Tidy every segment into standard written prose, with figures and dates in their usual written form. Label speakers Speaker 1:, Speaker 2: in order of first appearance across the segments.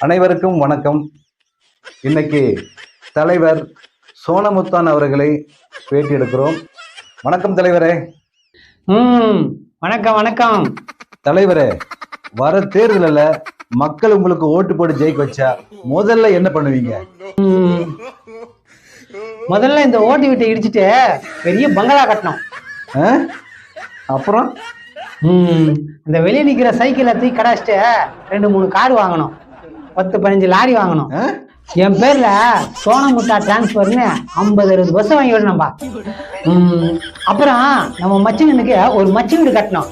Speaker 1: அனைவருக்கும் வணக்கம். இன்னைக்கு தலைவர் சோனமுத்தான் அவர்களை பேட்டி எடுக்கிறோம். வணக்கம் தலைவரே.
Speaker 2: வணக்கம் வணக்கம்
Speaker 1: தலைவரே, வர தேர்தலில் மக்கள் உங்களுக்கு ஓட்டு போட்டு ஜெயிக்க வச்சா முதல்ல என்ன பண்ணுவீங்க?
Speaker 2: முதல்ல இந்த ஓட்டு வீட்டை இடிச்சுட்டு பெரிய பங்களா கட்டணும்.
Speaker 1: அப்புறம்
Speaker 2: இந்த வெளியே நிக்கிற சைக்கிளை தூக்கி கடாச்சிட்டு 2-3 கார் வாங்கணும், 10-15 லாரி வாங்கணும். என் பேர்ல சோனமுத்தா டிரான்ஸ்பர்னு 50-60 பஸ் வாங்கி விடணும்பா. அப்புறம் நம்ம மச்சினுக்கு ஒரு மச்சி வீடு கட்டணும்.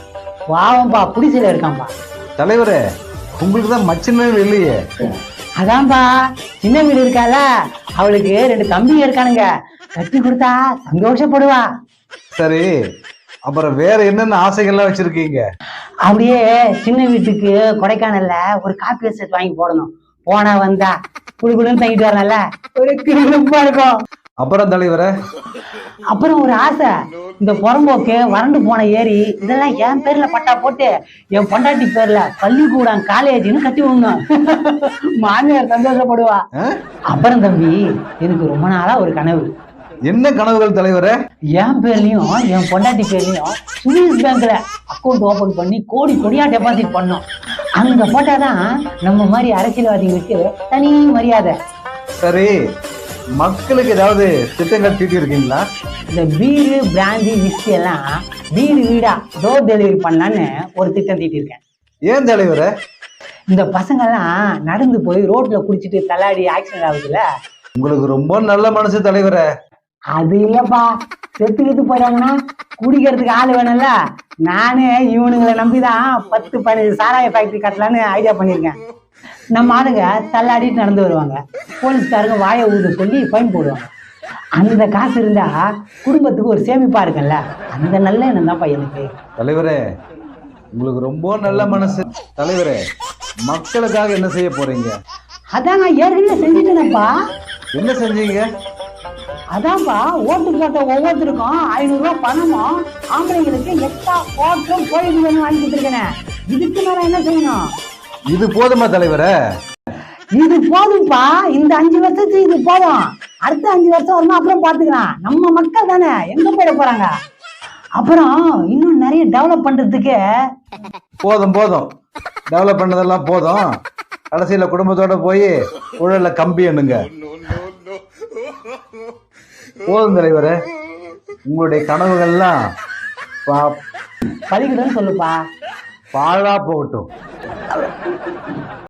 Speaker 2: வாவம்பா, குடிசையில இருக்கான்பா.
Speaker 1: தலைவரே, உங்களுக்கு தான் மச்சினே இல்லையே.
Speaker 2: அதான்பா, சின்ன வீடு இருக்கால, அவளுக்கு 2 தம்பிங்க இருக்கானுங்க. கட்டி கொடுத்தா சந்தோஷப்படுவா.
Speaker 1: சரி, அப்புறம் வேற என்னென்ன ஆசைகள்லாம் வச்சிருக்கீங்க?
Speaker 2: அப்படியே சின்ன வீட்டுக்கு கொடைக்கானல்ல ஒரு காப்பி செட் வாங்கி போடணும். போனா வந்தா குடுக்குடுன்னு தங்கிட்டு வரல, ஒரு கிருப்பா இருக்கும்.
Speaker 1: அப்புறம் தலைவரே,
Speaker 2: அப்புறம் ஒரு ஆசை, இந்த புறம்போக்கு வறண்டு போன ஏரி இதெல்லாம் என் பேர்ல பட்டா போட்டு என் பொண்டாட்டி பேர்ல பள்ளிக்கூடம் காலேஜ்னு கட்டி விடணும். மாமியார் சந்தோஷப்படுவா. அப்புறம் தம்பி, எனக்கு ரொம்ப நாளா ஒரு கனவு.
Speaker 1: என்ன கனவுகள் தலைவரே?
Speaker 2: என் பேர்லயும் என் பொண்டாட்டி பேர்லயும் சுவிஸ் பேங்க்ல அக்கௌண்ட் ஓபன் பண்ணி கோடி கோடியா டெபாசிட் பண்ணோம். அங்க போட்டாதான் நம்ம மாதிரி அரசியல்வாதிகளுக்கு தனி மரியாதை.
Speaker 1: சரி, மக்களுக்கு ஏதாவது திட்டங்கள் தீட்டி இருக்கீங்களா?
Speaker 2: இந்த பீரு பிராந்தி விஸ்கி எல்லாம் வீடு வீடா டோர் டெலிவரி பண்ணலான்னு ஒரு திட்டம் தீட்டிருக்கேன்.
Speaker 1: ஏன் தலைவரே?
Speaker 2: இந்த பசங்க எல்லாம் நடந்து போய் ரோட்ல குடிச்சிட்டு தள்ளாடி ஆக்சிடென்ட் ஆகுதுல்ல.
Speaker 1: உங்களுக்கு ரொம்ப நல்ல மனசு தலைவரே.
Speaker 2: அது இல்லப்பா, செத்துக்கிட்டு போயிடாங்கன்னா குடிக்கிறதுக்கு ஆள் வேணும்ல. நானே இவனுங்களை நம்பிதான் 10-15 சாராய ஃபேக்டரி கட்டலான்னு ஐடியா பண்ணியிருக்கேன். நம்ம ஆளுங்க தள்ளாடிட்டு நடந்து வருவாங்க, போலீஸ்காரங்க வாயை ஊத சொல்லி ஃபைன் போடுவாங்க. அந்த காசு இருந்தா குடும்பத்துக்கு ஒரு சேமிப்பா இருக்குல்ல. அந்த நல்ல எண்ணம் தான் பையனுக்கு.
Speaker 1: தலைவரே, உங்களுக்கு ரொம்ப நல்ல மனசு. தலைவரே, மக்களுக்காக என்ன செய்ய போறீங்க?
Speaker 2: அதான் நான் ஏற்கனவே செஞ்சுட்டேனப்பா.
Speaker 1: என்ன செஞ்சீங்க?
Speaker 2: அதான்ப்பா, ஓட்டு போட்ட ஒவ்வொருத்தருக்கும் 500 ரூபாய் பணமும் ஆம்பளைங்களுக்கு எக்ஸ்ட்ரா ஓட்டும் கோயில் வாங்கி கொடுத்துருக்கேன். இதுக்கு மேல என்ன செய்யணும்?
Speaker 1: இது போதுமா தலைவரே?
Speaker 2: இது போதும்பா. இந்த 5 வருஷத்துக்கு இது போதும். அடுத்த 5 வருஷம் வருமா அப்புறம் பாத்துக்கலாம். நம்ம மக்கள் தானே, எங்க போயிட போறாங்க? அப்புறம் இன்னும் நிறைய டெவலப் பண்றதுக்கு.
Speaker 1: போதும் போதும், டெவலப் பண்ணதெல்லாம் போதும். கடைசியில குடும்பத்தோட போய் உழல கம்பி எண்ணுங்க. போதும் தலைவரே, உங்களுடைய கனவுகள்லாம்
Speaker 2: பலிக்கிட்டன்னு சொல்லுப்பா.
Speaker 1: பாழா போகட்டும்.